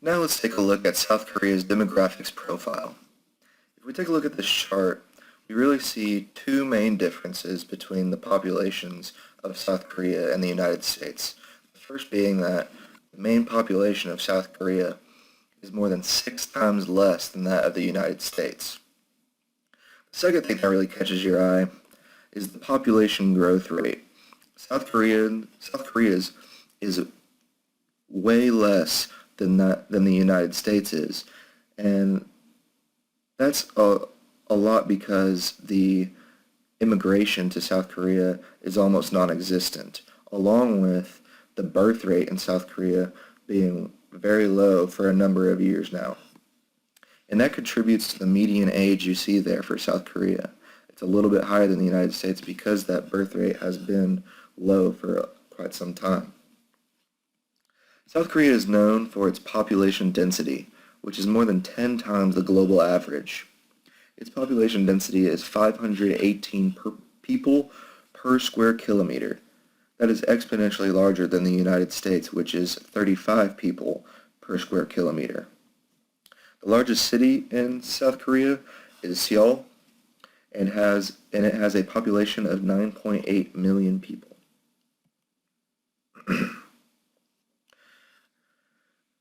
Now let's take a look at South Korea's demographics profile. If we take a look at this chart, we really see two main differences between the populations of South Korea and the United States. The first being that the main population of South Korea is more than 6 times less than that of the United States. The second thing that really catches your eye is the population growth rate. South Korea's is way less than the United States is, and that's a lot because the immigration to South Korea is almost non-existent, along with the birth rate in South Korea being very low for a number of years now. And that contributes to the median age you see there for South Korea. It's a little bit higher than the United States because that birth rate has been low for quite some time. South Korea is known for its population density, which is more than 10 times the global average. Its population density is 518 people per square kilometer. That is exponentially larger than the United States, which is 35 people per square kilometer. The largest city in South Korea is Seoul, and it has a population of 9.8 million people.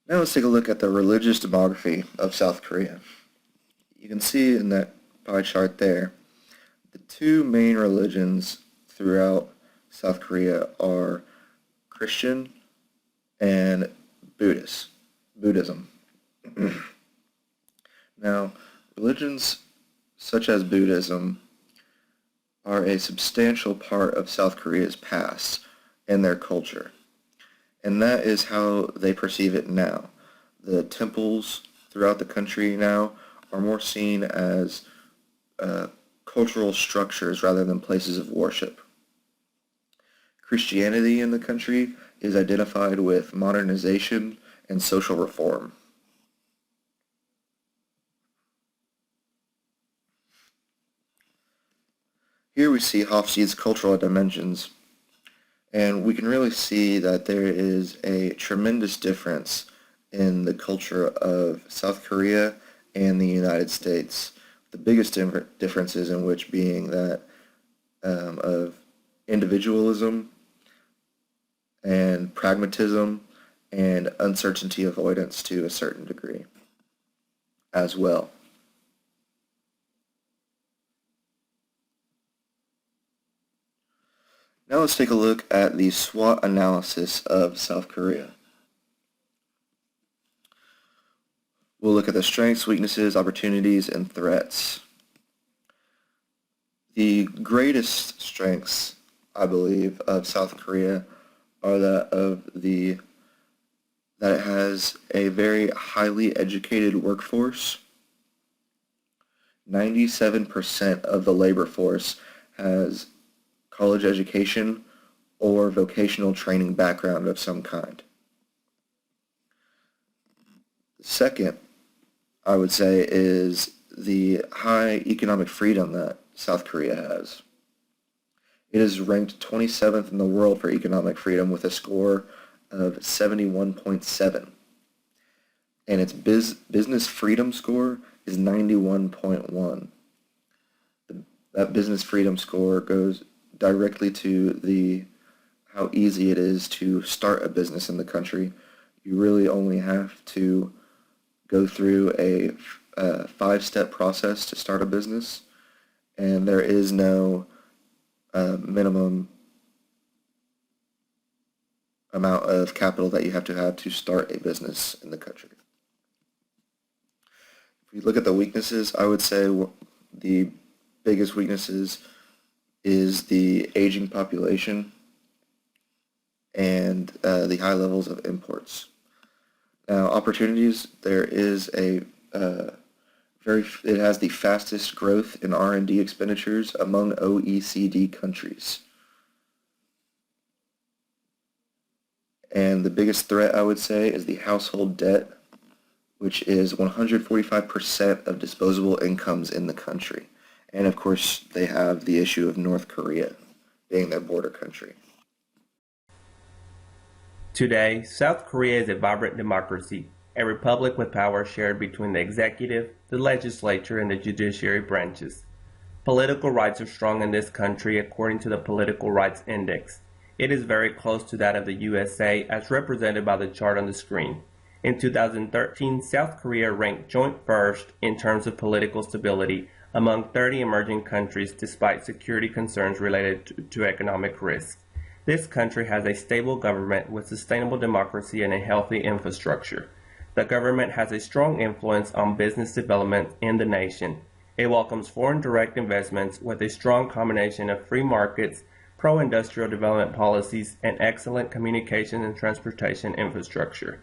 Now let's take a look at the religious demography of South Korea. You can see in that pie chart there, the two main religions throughout South Korea are Christian and Buddhism. Now, religions such as Buddhism are a substantial part of South Korea's past and their culture. And that is how they perceive it now. The temples throughout the country now are more seen as cultural structures rather than places of worship. Christianity in the country is identified with modernization and social reform. Here we see Hofstede's cultural dimensions, and we can really see that there is a tremendous difference in the culture of South Korea and the United States. The biggest differences in which being that of individualism and pragmatism and uncertainty avoidance to a certain degree as well. Now let's take a look at the SWOT analysis of South Korea. We'll look at the strengths, weaknesses, opportunities, and threats. The greatest strengths, I believe, of South Korea are that it has a very highly educated workforce. 97% of the labor force has college education or vocational training background of some kind. Second, I would say, is the high economic freedom that South Korea has. It is ranked 27th in the world for economic freedom with a score of 71.7. And its business freedom score is 91.1. That business freedom score goes directly to how easy it is to start a business in the country. You really only have to go through a 5-step process to start a business, and there is no minimum amount of capital that you have to start a business in the country. If we look at the weaknesses, I would say the biggest weaknesses is the aging population and the high levels of imports. Now, opportunities, there is it has the fastest growth in R&D expenditures among OECD countries. And the biggest threat, I would say, is the household debt, which is 145% of disposable incomes in the country. And of course, they have the issue of North Korea being their border country. Today, South Korea is a vibrant democracy a republic with power shared between the executive, the legislature, and the judiciary branches. Political rights are strong in this country according to the Political Rights Index. It is very close to that of the USA as represented by the chart on the screen. In 2013, South Korea ranked joint first in terms of political stability among 30 emerging countries despite security concerns related to economic risks. This country has a stable government with sustainable democracy and a healthy infrastructure. The government has a strong influence on business development in the nation. It welcomes foreign direct investments with a strong combination of free markets, pro-industrial development policies, and excellent communication and transportation infrastructure.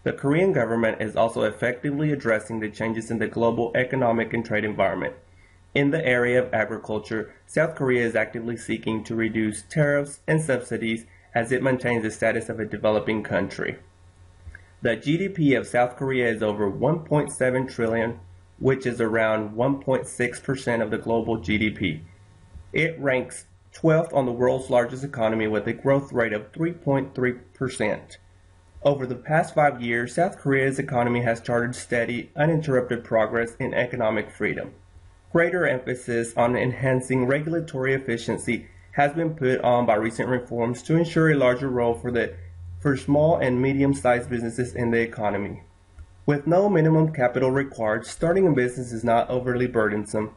The Korean government is also effectively addressing the changes in the global economic and trade environment. In the area of agriculture, South Korea is actively seeking to reduce tariffs and subsidies as it maintains the status of a developing country. The GDP of South Korea is over 1.7 trillion, which is around 1.6% of the global GDP. It ranks 12th on the world's largest economy with a growth rate of 3.3%. Over the past 5 years, South Korea's economy has charted steady, uninterrupted progress in economic freedom. Greater emphasis on enhancing regulatory efficiency has been put on by recent reforms to ensure a larger role for small and medium-sized businesses in the economy. With no minimum capital required, starting a business is not overly burdensome.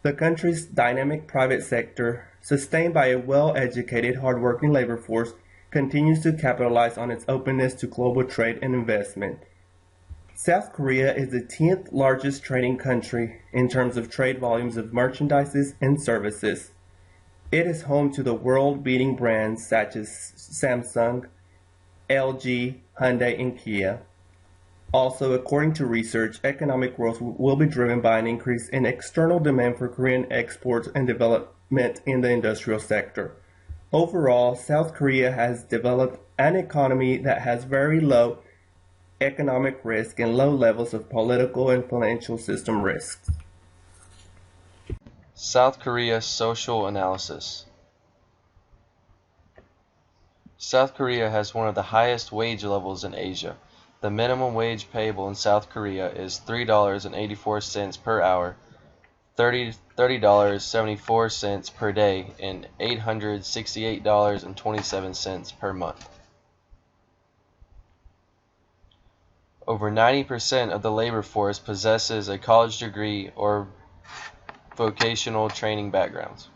The country's dynamic private sector, sustained by a well-educated, hardworking labor force, continues to capitalize on its openness to global trade and investment. South Korea is the 10th largest trading country in terms of trade volumes of merchandise and services. It is home to the world-beating brands such as Samsung, LG, Hyundai, and Kia. Also, according to research, economic growth will be driven by an increase in external demand for Korean exports and development in the industrial sector. Overall, South Korea has developed an economy that has very low economic risk and low levels of political and financial system risks. South Korea social analysis. South Korea has one of the highest wage levels in Asia. The minimum wage payable in South Korea is $3.84 per hour, $30.74 per day, and $868.27 per month. Over 90% of the labor force possesses a college degree or vocational training backgrounds.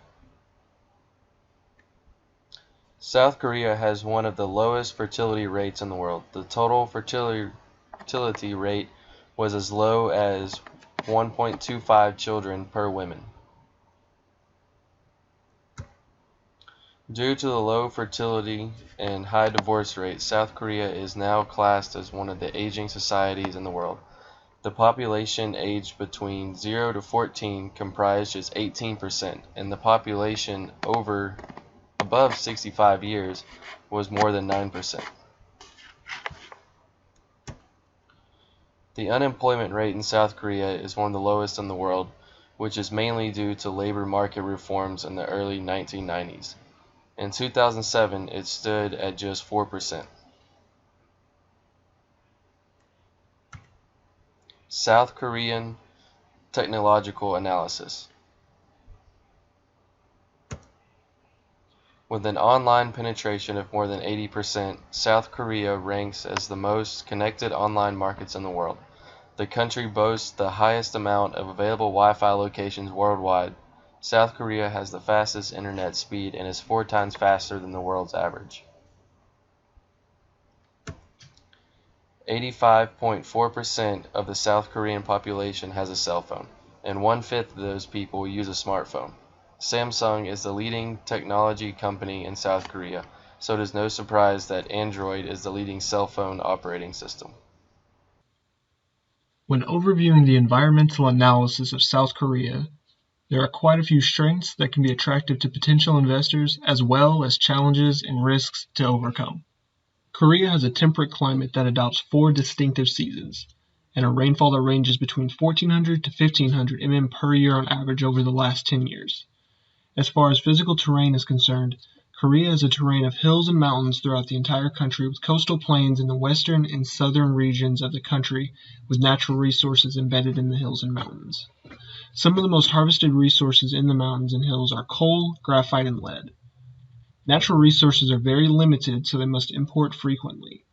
South Korea has one of the lowest fertility rates in the world. The total fertility rate was as low as 1.25 children per woman. Due to the low fertility and high divorce rate, South Korea is now classed as one of the aging societies in the world. The population aged between 0 to 14 comprised just 18%, and the population above 65 years was more than 9%. The unemployment rate in South Korea is one of the lowest in the world, which is mainly due to labor market reforms in the early 1990s. In 2007, it stood at just 4%. South Korean technological analysis. With an online penetration of more than 80%, South Korea ranks as the most connected online markets in the world. The country boasts the highest amount of available Wi-Fi locations worldwide. South Korea has the fastest internet speed and is 4 times faster than the world's average. 85.4% of the South Korean population has a cell phone, and 1/5 of those people use a smartphone. Samsung is the leading technology company in South Korea, so it is no surprise that Android is the leading cell phone operating system. When overviewing the environmental analysis of South Korea, there are quite a few strengths that can be attractive to potential investors as well as challenges and risks to overcome. Korea has a temperate climate that adopts 4 distinctive seasons, and a rainfall that ranges between 1,400 to 1,500 mm per year on average over the last 10 years. As far as physical terrain is concerned, Korea is a terrain of hills and mountains throughout the entire country, with coastal plains in the western and southern regions of the country, with natural resources embedded in the hills and mountains. Some of the most harvested resources in the mountains and hills are coal, graphite, and lead. Natural resources are very limited, so they must import frequently.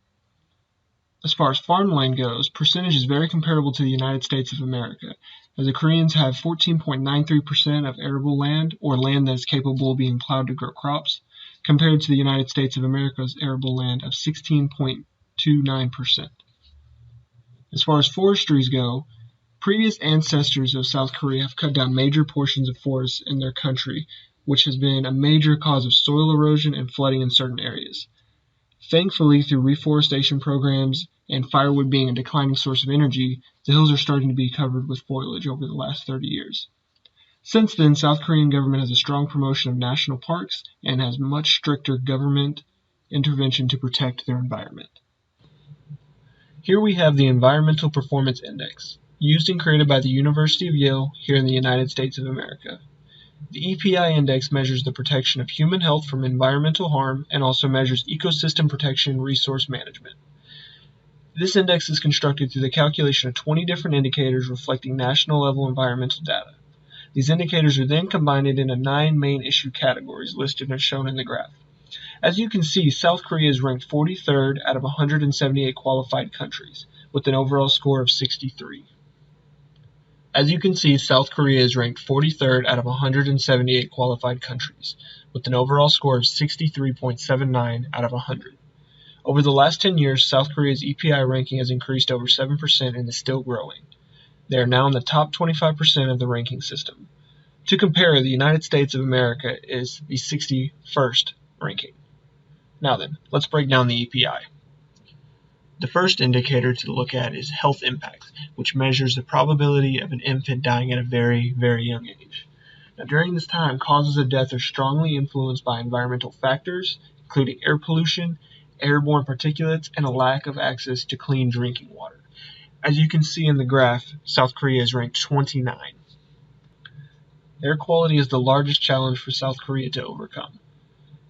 As far as farmland goes, percentage is very comparable to the United States of America, as the Koreans have 14.93% of arable land, or land that is capable of being plowed to grow crops, compared to the United States of America's arable land of 16.29%. As far as forestries go, previous ancestors of South Korea have cut down major portions of forests in their country, which has been a major cause of soil erosion and flooding in certain areas. Thankfully, through reforestation programs and firewood being a declining source of energy, the hills are starting to be covered with foliage over the last 30 years. Since then, South Korean government has a strong promotion of national parks and has much stricter government intervention to protect their environment. Here we have the Environmental Performance Index, used and created by the University of Yale here in the United States of America. The EPI index measures the protection of human health from environmental harm and also measures ecosystem protection and resource management. This index is constructed through the calculation of 20 different indicators reflecting national level environmental data. These indicators are then combined into 9 main issue categories listed as shown in the graph. As you can see, South Korea is ranked 43rd out of 178 qualified countries, with an overall score of 63. As you can see, South Korea is ranked 43rd out of 178 qualified countries, with an overall score of 63.79 out of 100. Over the last 10 years, South Korea's EPI ranking has increased over 7% and is still growing. They are now in the top 25% of the ranking system. To compare, the United States of America is the 61st ranking. Now then, let's break down the EPI. The first indicator to look at is health impacts, which measures the probability of an infant dying at a very, very young age. Now, during this time, causes of death are strongly influenced by environmental factors, including air pollution, airborne particulates, and a lack of access to clean drinking water. As you can see in the graph, South Korea is ranked 29. Air quality is the largest challenge for South Korea to overcome.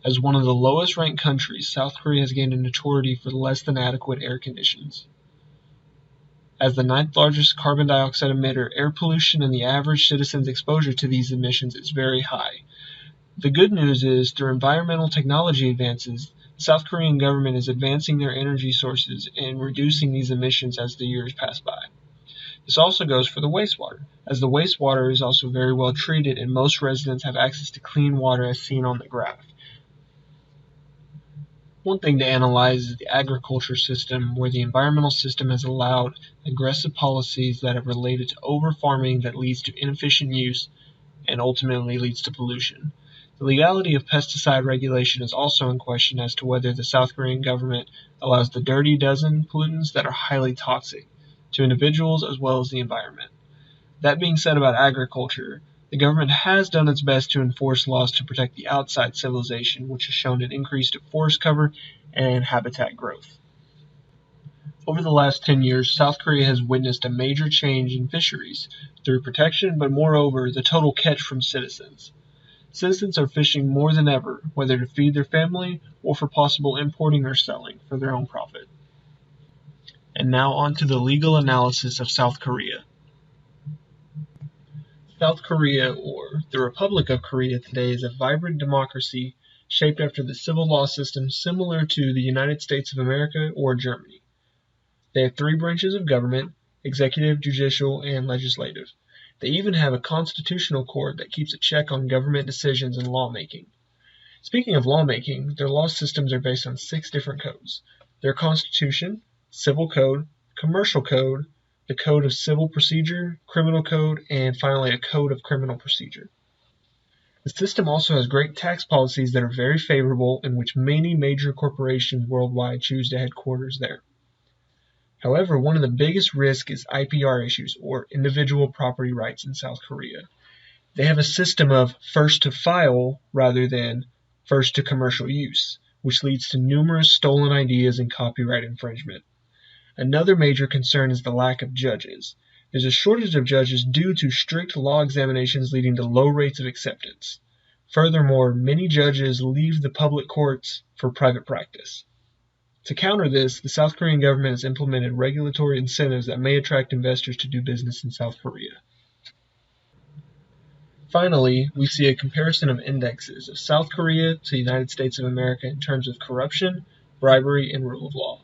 As one of the lowest ranked countries, South Korea has gained a notoriety for less than adequate air conditions. As the 9th largest carbon dioxide emitter, air pollution and the average citizen's exposure to these emissions is very high. The good news is, through environmental technology advances, the South Korean government is advancing their energy sources and reducing these emissions as the years pass by. This also goes for the wastewater, as the wastewater is also very well treated and most residents have access to clean water as seen on the graph. One thing to analyze is the agriculture system, where the environmental system has allowed aggressive policies that have related to over-farming that leads to inefficient use and ultimately leads to pollution. The legality of pesticide regulation is also in question as to whether the South Korean government allows the dirty dozen pollutants that are highly toxic to individuals as well as the environment. That being said about agriculture, the government has done its best to enforce laws to protect the outside civilization, which has shown an increase to forest cover and habitat growth. Over the last 10 years, South Korea has witnessed a major change in fisheries through protection, but moreover, the total catch from citizens. Citizens are fishing more than ever, whether to feed their family or for possible importing or selling for their own profit. And now on to the legal analysis of South Korea. South Korea, or the Republic of Korea today, is a vibrant democracy shaped after the civil law system similar to the United States of America or Germany. They have 3 branches of government: executive, judicial, and legislative. They even have a constitutional court that keeps a check on government decisions and lawmaking. Speaking of lawmaking, their law systems are based on 6 different codes: their constitution, civil code, commercial code, the Code of Civil Procedure, Criminal Code, and finally a Code of Criminal Procedure. The system also has great tax policies that are very favorable, in which many major corporations worldwide choose to headquarters there. However, one of the biggest risks is IPR issues, or individual property rights, in South Korea. They have a system of first to file rather than first to commercial use, which leads to numerous stolen ideas and copyright infringement. Another major concern is the lack of judges. There's a shortage of judges due to strict law examinations leading to low rates of acceptance. Furthermore, many judges leave the public courts for private practice. To counter this, the South Korean government has implemented regulatory incentives that may attract investors to do business in South Korea. Finally, we see a comparison of indexes of South Korea to the United States of America in terms of corruption, bribery, and rule of law.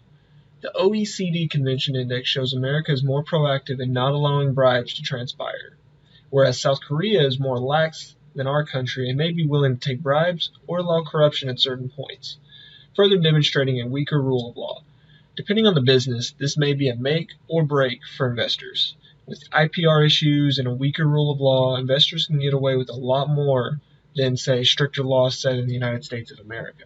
The OECD Convention Index shows America is more proactive in not allowing bribes to transpire, whereas South Korea is more lax than our country and may be willing to take bribes or allow corruption at certain points, further demonstrating a weaker rule of law. Depending on the business, this may be a make or break for investors. With IPR issues and a weaker rule of law, investors can get away with a lot more than, say, stricter laws set in the United States of America.